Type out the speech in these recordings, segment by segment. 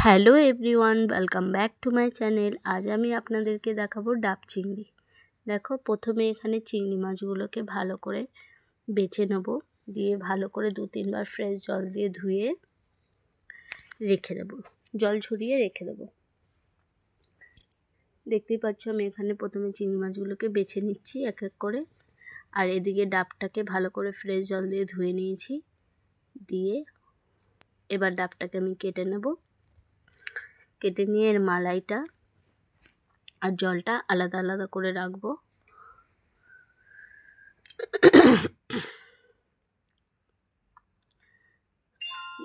Hello everyone, welcome back to my channel. আজ আমি আপনাদেরকে দেখাবো ডাব চিংড়ি। দেখো, প্রথমে এখানে চিংড়ি মাছগুলোকে ভালো করে বেছে নেব, দিয়ে ভালো করে 2-3 বার ফ্রেশ জল দিয়ে ধুয়ে রেখে দেবো, জল ঝরিয়ে রেখে দেবো। দেখতেই পাচ্ছ আমি এখানে প্রথমে চিংড়ি মাছগুলোকে বেছে নিচ্ছি এক এক করে, আর এদিকে ডাবটাকে ভালো করে ফ্রেশ জল দিয়ে ধুয়ে নিয়েছি। দিয়ে এবার ডাবটাকে আমি কেটে নেব। কেটে নিয়ে এর মালাইটা আর জলটা আলাদা আলাদা করে রাখবো।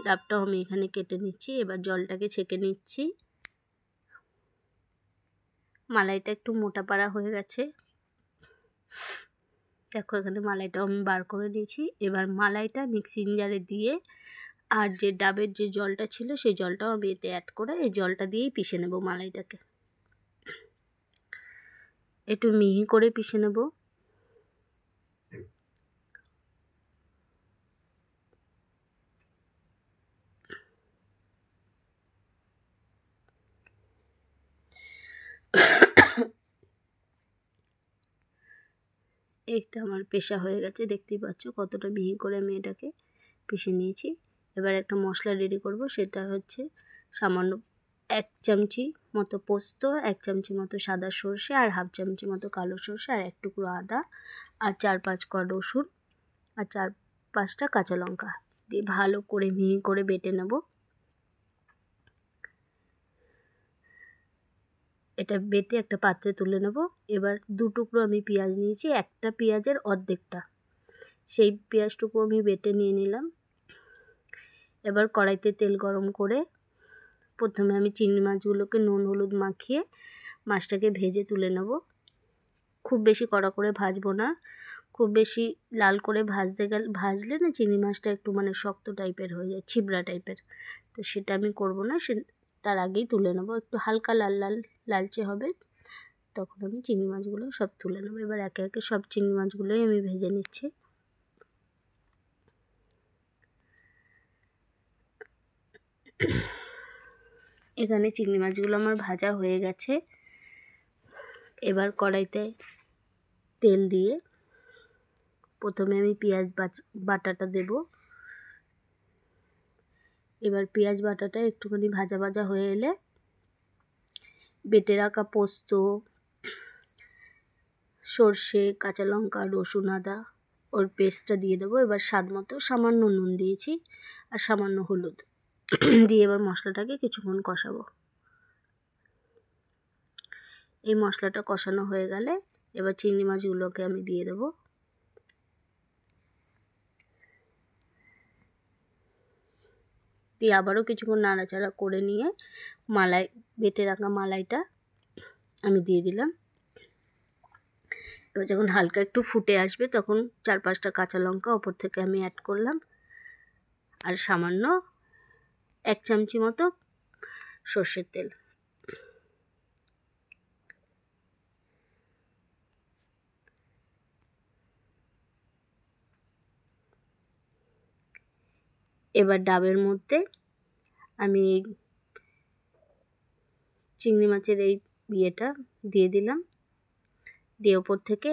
ডাবটাও আমি এখানে কেটে নিচ্ছি। এবার জলটাকে ছেঁকে নিচ্ছি। মালাইটা একটু মোটা পাড়া হয়ে গেছে, দেখো এখানে মালাইটাও আমি বার করে নিয়েছি। এবার মালাইটা মিক্সিং জারে দিয়ে আর যে ডাবের যে জলটা ছিল সেই জলটাও আমি এতে অ্যাড করে এই জলটা দিয়েই পিষে নেব। মালাইটাকে একটু মিহি করে পিষে নেব। এইটা আমার পেশা হয়ে গেছে, দেখতেই পাচ্ছ কতটা মিহি করে আমি এটাকে পিষে নিয়েছি। এবার একটা মশলা রেডি করব, সেটা হচ্ছে সামান্য 1 চামচি মতো পোস্ত, 1 চামচি মতো সাদা সর্ষে, আর 1/2 চামচি মতো কালো সর্ষে, আর 1 টুকরো আদা, আর 4-5 কোয়া রসুন, আর 4-5টা কাঁচা লঙ্কা দিয়ে ভালো করে মিহি করে বেটে নেব। এটা বেটে একটা পাত্রে তুলে নেব। এবার 2 টুকরো আমি পেঁয়াজ নিয়েছি, একটা পেঁয়াজের অর্ধেকটা, সেই পেঁয়াজটুকু আমি বেটে নিয়ে নিলাম। এবার কড়াইতে তেল গরম করে প্রথমে আমি চিংড়ি মাছগুলোকে নুন হলুদ মাখিয়ে মাছটাকে ভেজে তুলে নেব। খুব বেশি কড়া করে ভাজবো না, খুব বেশি লাল করে ভাজলে না চিংড়ি মাছটা একটু শক্ত টাইপের হয়ে যায়, ছিবড়া টাইপের। তো সেটা আমি করব না, তার আগেই তুলে নেব। একটু হালকা লালচে হবে, তখন আমি চিংড়ি মাছগুলো সব তুলে নেব। এবার একে একে সব চিংড়ি মাছগুলোই আমি ভেজে নিচ্ছি। এখানে চিংড়ি মাছগুলো আমার ভাজা হয়ে গেছে। এবার কড়াইতে তেল দিয়ে প্রথমে আমি পেঁয়াজ বাটাটা দেব। এবার পেঁয়াজ বাটাটা একটুখানি ভাজা ভাজা হয়ে এলে বেটে রাখা পোস্ত, সর্ষে, কাঁচা লঙ্কা, রসুন, আদা ওর পেস্টটা দিয়ে দেবো। এবার স্বাদ মতো সামান্য নুন দিয়েছি আর সামান্য হলুদ দিয়ে এবার মশলাটাকে কিছুক্ষণ কষাবো। এই মশলাটা কষানো হয়ে গেলে এবার চিংড়ি মাছগুলোকে আমি দিয়ে দেবো। দিয়ে আবারও কিছুক্ষণ নাড়াচাড়া করে নিয়ে বেটে রাখা মালাইটা আমি দিয়ে দিলাম। এবার যখন হালকা একটু ফুটে আসবে তখন 4-5টা কাঁচা লঙ্কা ওপর থেকে আমি অ্যাড করলাম, আর সামান্য 1 চামচি মতো সর্ষের তেল। এবার ডাবের মধ্যে আমি চিংড়ি মাছের এই ইয়েটা দিয়ে দিলাম, দিয়ে ওপর থেকে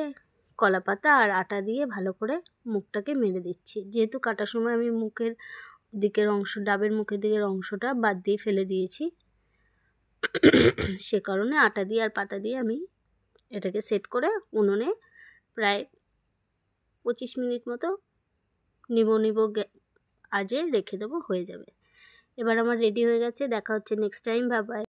কলা পাতা আর আটা দিয়ে ভালো করে মুখটাকে মেরে দিচ্ছি। যেহেতু কাটার সময় আমি ডাবের মুখের দিকের অংশটা বাদ দিয়ে ফেলে দিয়েছি, সে কারণে আটা দিয়ে আর পাতা দিয়ে আমি এটাকে সেট করে উনুনে প্রায় 25 মিনিট মতো নিবো আজে রেখে দেবো, হয়ে যাবে। এবার আমার রেডি হয়ে গেছে। দেখা হচ্ছে নেক্সট টাইম। Bye bye.